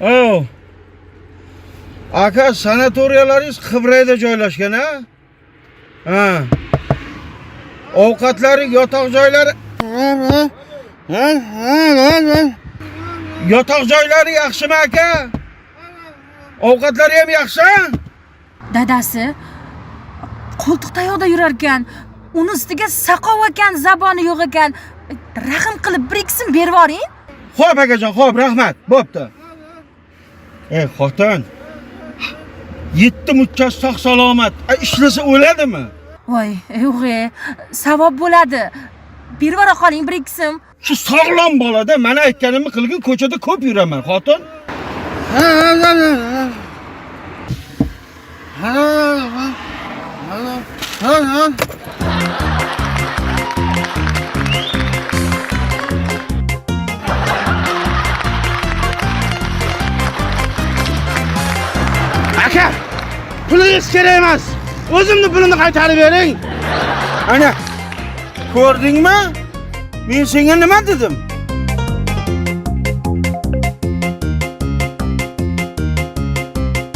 Oh. Aka, sanatoriyalaringiz Qibrayda joylashgan, ha? Ha. Ovqatlari, yotoq joylari yotoq joylari yaxshimi aka? Ovqatlari ham yaxshi? Dadasi qo'ltiq tayoqda yurar ekan. Uni ustiga saqov ekan, zaboni yo'q ekan. Rahim qilib bir ikisini berib yuboring. Xo'p akajon, xo'p, rahmat. Bo'pti. Ey xotin. Yetti muchas sog' salomat. Ishlasa o'ladimi? Voy, yo'q-e, savob bo'ladi. Berib yubora qoling bir ikisim. Shu sog'lom bolada mana aytganimni qilgin, ko'chada ko'p yuraman, xotin. Aka, pulingiz kerak emas. O'zimni pulini qaytarib bering. Ana, ko'rdingmi? Men senga nima dedim?